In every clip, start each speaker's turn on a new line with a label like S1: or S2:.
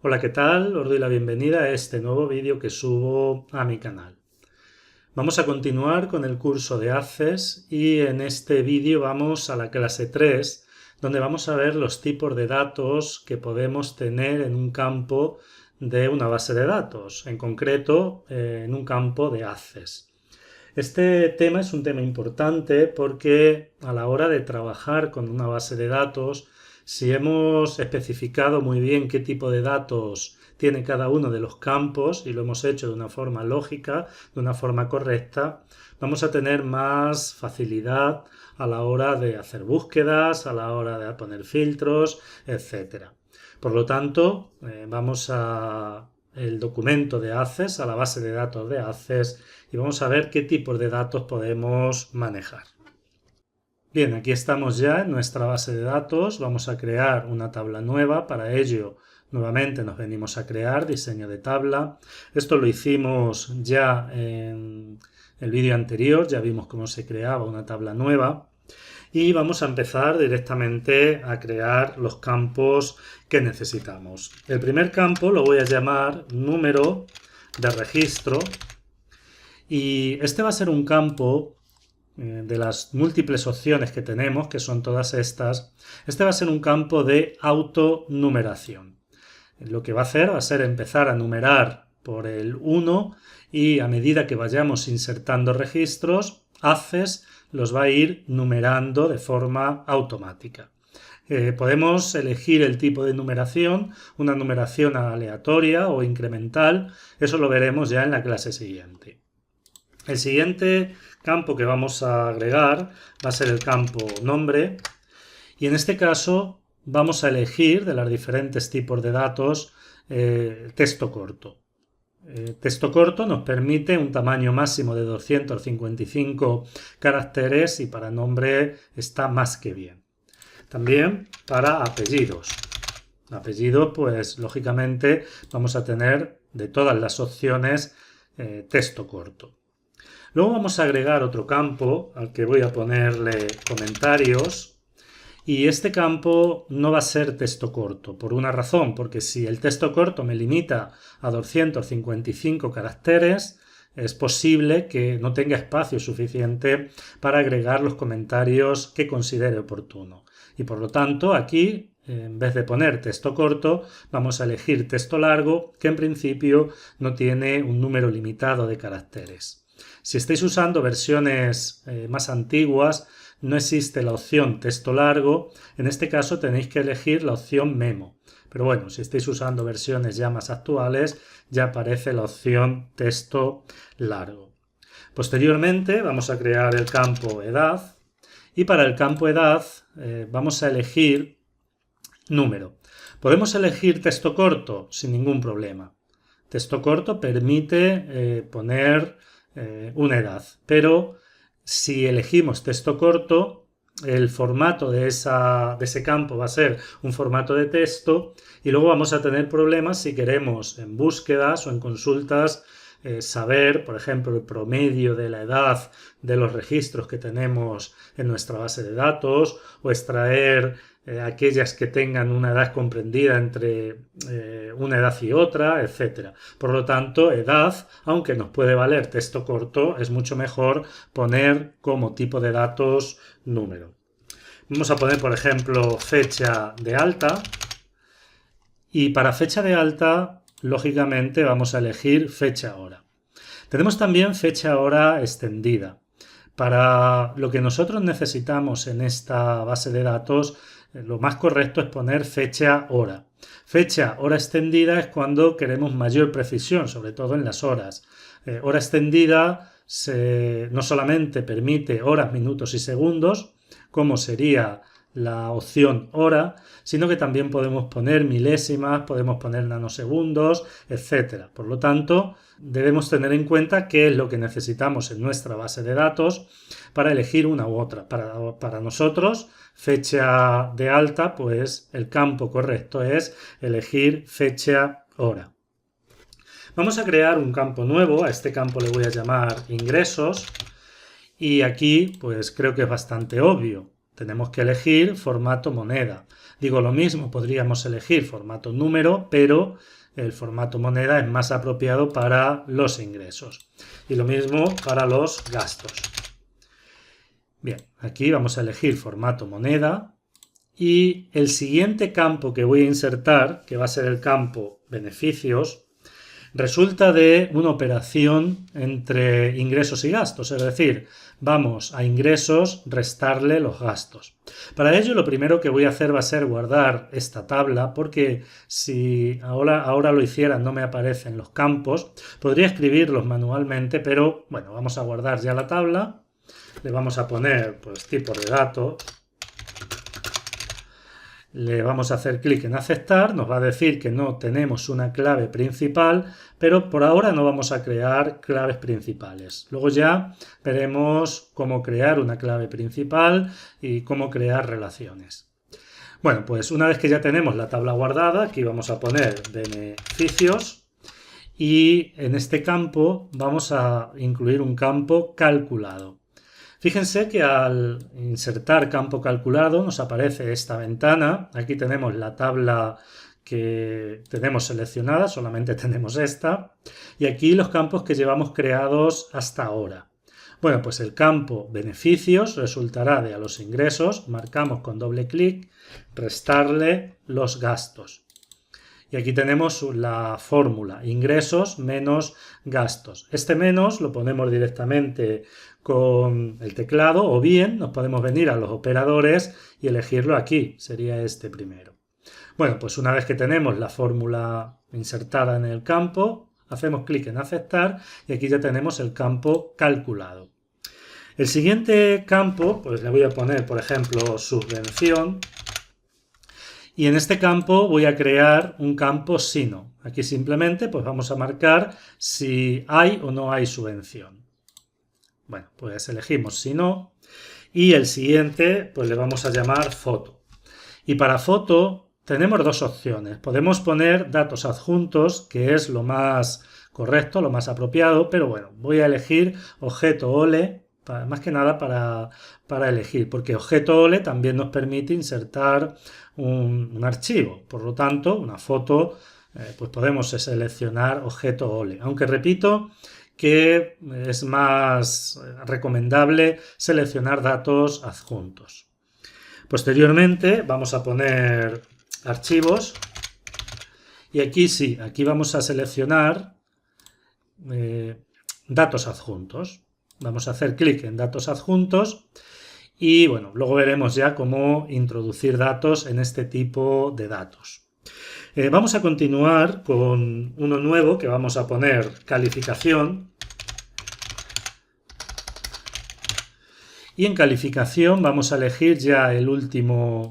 S1: Hola, ¿qué tal? Os doy la bienvenida a este nuevo vídeo que subo a mi canal. Vamos a continuar con el curso de Access y en este vídeo vamos a la clase 3, donde vamos a ver los tipos de datos que podemos tener en un campo de una base de datos, en concreto en un campo de Access. Este tema es un tema importante porque a la hora de trabajar con una base de datos, si hemos especificado muy bien qué tipo de datos tiene cada uno de los campos y lo hemos hecho de una forma lógica, de una forma correcta, vamos a tener más facilidad a la hora de hacer búsquedas, a la hora de poner filtros, etcétera. Por lo tanto, vamos a el documento de Access, a la base de datos de Access, y vamos a ver qué tipos de datos podemos manejar. Bien, aquí estamos ya en nuestra base de datos. Vamos a crear una tabla nueva. Para ello, nuevamente nos venimos a crear diseño de tabla. Esto lo hicimos ya en el vídeo anterior. Ya vimos cómo se creaba una tabla nueva. Y vamos a empezar directamente a crear los campos que necesitamos. El primer campo lo voy a llamar número de registro. Y este va a ser un campo de las múltiples opciones que tenemos, que son todas estas. Este va a ser un campo de autonumeración. Lo que va a hacer va a ser empezar a numerar por el 1 y a medida que vayamos insertando registros, Access los va a ir numerando de forma automática. Podemos elegir el tipo de numeración, una numeración aleatoria o incremental. Eso lo veremos ya en la clase siguiente. El siguiente campo que vamos a agregar va a ser el campo nombre y en este caso vamos a elegir de los diferentes tipos de datos texto corto. Texto corto nos permite un tamaño máximo de 255 caracteres y para nombre está más que bien. También para apellidos. Apellido, pues lógicamente vamos a tener de todas las opciones texto corto. Luego vamos a agregar otro campo al que voy a ponerle comentarios y este campo no va a ser texto corto por una razón, porque si el texto corto me limita a 255 caracteres, es posible que no tenga espacio suficiente para agregar los comentarios que considere oportuno. Y por lo tanto aquí, en vez de poner texto corto, vamos a elegir texto largo, que en principio no tiene un número limitado de caracteres. Si estáis usando versiones más antiguas, no existe la opción texto largo. En este caso tenéis que elegir la opción memo. Pero bueno, si estáis usando versiones ya más actuales, ya aparece la opción texto largo. Posteriormente vamos a crear el campo edad y para el campo edad vamos a elegir número. Podemos elegir texto corto sin ningún problema. Texto corto permite poner una edad, pero si elegimos texto corto, el formato de ese campo va a ser un formato de texto y luego vamos a tener problemas si queremos en búsquedas o en consultas saber, por ejemplo, el promedio de la edad de los registros que tenemos en nuestra base de datos o extraer aquellas que tengan una edad comprendida entre una edad y otra, etc. Por lo tanto, edad, aunque nos puede valer texto corto, es mucho mejor poner como tipo de datos número. Vamos a poner, por ejemplo, fecha de alta y para fecha de alta, lógicamente, vamos a elegir fecha-hora. Tenemos también fecha-hora extendida. Para lo que nosotros necesitamos en esta base de datos, lo más correcto es poner fecha-hora. Fecha-hora extendida es cuando queremos mayor precisión, sobre todo en las horas. Hora extendida no solamente permite horas, minutos y segundos, como sería la opción hora, sino que también podemos poner milésimas, podemos poner nanosegundos, etc. Por lo tanto, debemos tener en cuenta qué es lo que necesitamos en nuestra base de datos para elegir una u otra. Para nosotros, fecha de alta, pues el campo correcto es elegir fecha hora. Vamos a crear un campo nuevo, a este campo le voy a llamar ingresos y aquí pues creo que es bastante obvio. tenemos que elegir formato moneda. Digo lo mismo, podríamos elegir formato número, pero el formato moneda es más apropiado para los ingresos. Y lo mismo para los gastos. Bien, aquí vamos a elegir formato moneda. Y el siguiente campo que voy a insertar, que va a ser el campo beneficios, resulta de una operación entre ingresos y gastos, es decir, vamos a ingresos restarle los gastos. Para ello lo primero que voy a hacer va a ser guardar esta tabla, porque si ahora lo hiciera no me aparecen los campos, podría escribirlos manualmente, pero bueno, vamos a guardar ya la tabla, le vamos a poner pues tipos de datos. Le vamos a hacer clic en aceptar, nos va a decir que no tenemos una clave principal, pero por ahora no vamos a crear claves principales. Luego ya veremos cómo crear una clave principal y cómo crear relaciones. Bueno, pues una vez que ya tenemos la tabla guardada, aquí vamos a poner beneficios y en este campo vamos a incluir un campo calculado. Fíjense que al insertar campo calculado nos aparece esta ventana. Aquí tenemos la tabla que tenemos seleccionada, solamente tenemos esta. Y aquí los campos que llevamos creados hasta ahora. Bueno, pues el campo beneficios resultará de a los ingresos. Marcamos con doble clic, restarle los gastos. Y aquí tenemos la fórmula, ingresos menos gastos. Este menos lo ponemos directamente con el teclado o bien nos podemos venir a los operadores y elegirlo aquí, sería este primero. Bueno, pues una vez que tenemos la fórmula insertada en el campo, hacemos clic en aceptar y aquí ya tenemos el campo calculado. El siguiente campo, pues le voy a poner, por ejemplo, subvención. Y en este campo voy a crear un campo si no. Aquí simplemente pues vamos a marcar si hay o no hay subvención. Bueno, pues elegimos si no. Y el siguiente pues le vamos a llamar foto. Y para foto tenemos dos opciones. Podemos poner datos adjuntos, que es lo más correcto, lo más apropiado. Pero bueno, voy a elegir objeto ole. Más que nada para elegir, porque objeto ole también nos permite insertar un archivo. Por lo tanto, una foto, pues podemos seleccionar objeto ole. Aunque repito que es más recomendable seleccionar datos adjuntos. Posteriormente vamos a poner archivos y aquí sí, aquí vamos a seleccionar datos adjuntos. Vamos a hacer clic en datos adjuntos y bueno, luego veremos ya cómo introducir datos en este tipo de datos. Vamos a continuar con uno nuevo que vamos a poner calificación. Y en calificación vamos a elegir ya el último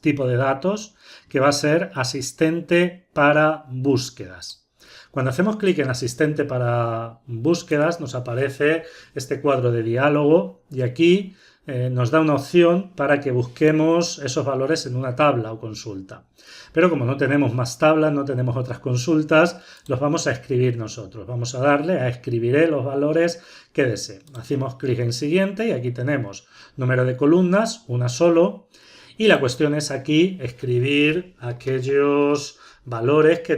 S1: tipo de datos, que va a ser asistente para búsquedas. Cuando hacemos clic en asistente para búsquedas nos aparece este cuadro de diálogo y aquí nos da una opción para que busquemos esos valores en una tabla o consulta. Pero como no tenemos más tablas, no tenemos otras consultas, los vamos a escribir nosotros. Vamos a darle a escribiré los valores que desee. Hacemos clic en siguiente y aquí tenemos número de columnas, una solo. Y la cuestión es aquí escribir aquellos valores que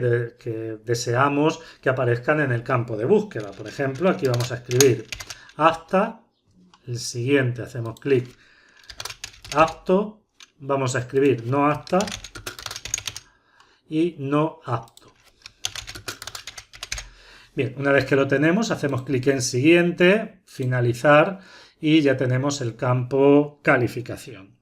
S1: deseamos que aparezcan en el campo de búsqueda. Por ejemplo, aquí vamos a escribir apta, el siguiente hacemos clic apto, vamos a escribir no apta y no apto. Bien, una vez que lo tenemos, hacemos clic en siguiente, finalizar y ya tenemos el campo calificación.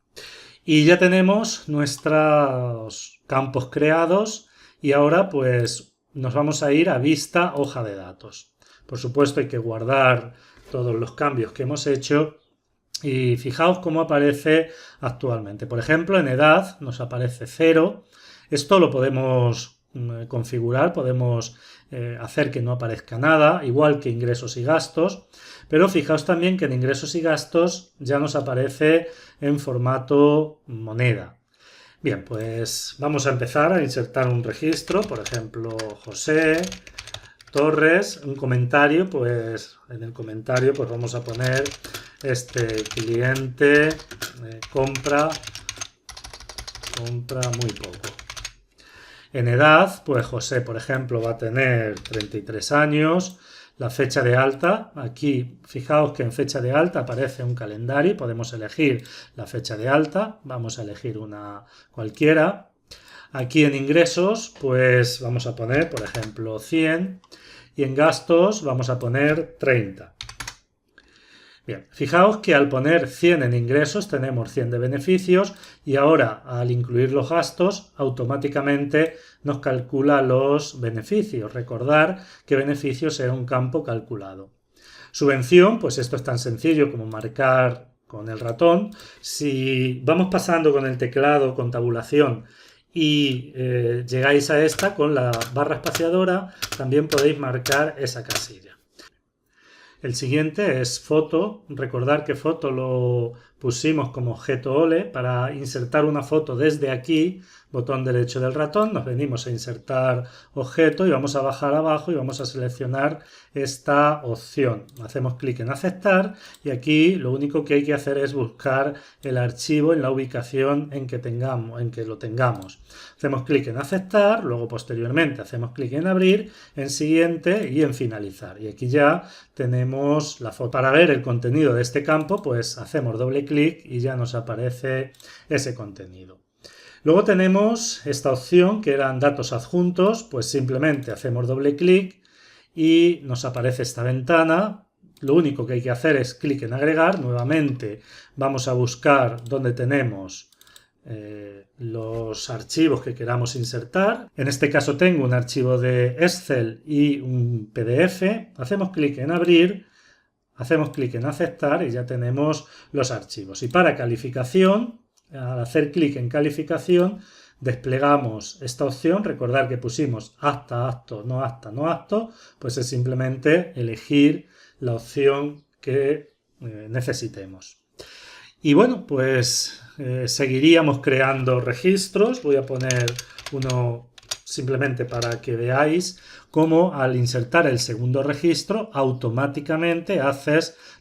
S1: Y ya tenemos nuestros campos creados y ahora pues nos vamos a ir a vista hoja de datos. Por supuesto hay que guardar todos los cambios que hemos hecho y fijaos cómo aparece actualmente. Por ejemplo, en edad nos aparece 0. Esto lo podemos configurar, podemos hacer que no aparezca nada, igual que ingresos y gastos. Pero fijaos también que en ingresos y gastos ya nos aparece en formato moneda. Bien, pues vamos a empezar a insertar un registro, por ejemplo, José Torres, un comentario, pues en el comentario pues vamos a poner este cliente compra muy poco. En edad, pues José, por ejemplo, va a tener 33 años. La fecha de alta, aquí fijaos que en fecha de alta aparece un calendario, podemos elegir la fecha de alta, vamos a elegir una cualquiera. Aquí en ingresos, pues vamos a poner, por ejemplo, 100 y en gastos vamos a poner 30. Bien, fijaos que al poner 100 en ingresos tenemos 100 de beneficios y ahora al incluir los gastos automáticamente nos calcula los beneficios. Recordar que beneficios es un campo calculado. Subvención, pues esto es tan sencillo como marcar con el ratón. Si vamos pasando con el teclado con tabulación y llegáis a esta con la barra espaciadora, también podéis marcar esa casilla. El siguiente es foto. Recordar que foto lo pusimos como objeto OLE. Para insertar una foto desde aquí, botón derecho del ratón, nos venimos a insertar objeto y vamos a bajar abajo y vamos a seleccionar esta opción. Hacemos clic en aceptar y aquí lo único que hay que hacer es buscar el archivo en la ubicación en que lo tengamos. Hacemos clic en aceptar, luego posteriormente hacemos clic en abrir, en siguiente y en finalizar. Y aquí ya tenemos la foto. Para ver el contenido de este campo, pues hacemos doble clic y ya nos aparece ese contenido. Luego tenemos esta opción que eran datos adjuntos, pues simplemente hacemos doble clic y nos aparece esta ventana. Lo único que hay que hacer es clic en agregar. Nuevamente vamos a buscar donde tenemos los archivos que queramos insertar. En este caso tengo un archivo de Excel y un PDF. Hacemos clic en abrir, hacemos clic en aceptar y ya tenemos los archivos. Y para calificación, al hacer clic en calificación, desplegamos esta opción. Recordar que pusimos apta, apto, no apta, no apto, pues es simplemente elegir la opción que necesitemos. Y bueno, pues seguiríamos creando registros. Voy a poner uno simplemente para que veáis cómo al insertar el segundo registro automáticamente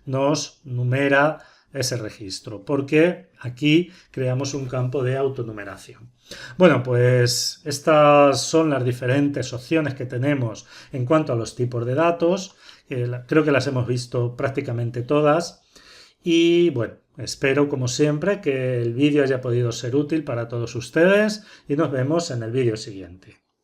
S1: nos numera ese registro, porque aquí creamos un campo de autonumeración. Bueno, pues estas son las diferentes opciones que tenemos en cuanto a los tipos de datos. Creo que las hemos visto prácticamente todas. Y bueno, espero como siempre que el vídeo haya podido ser útil para todos ustedes y nos vemos en el vídeo siguiente.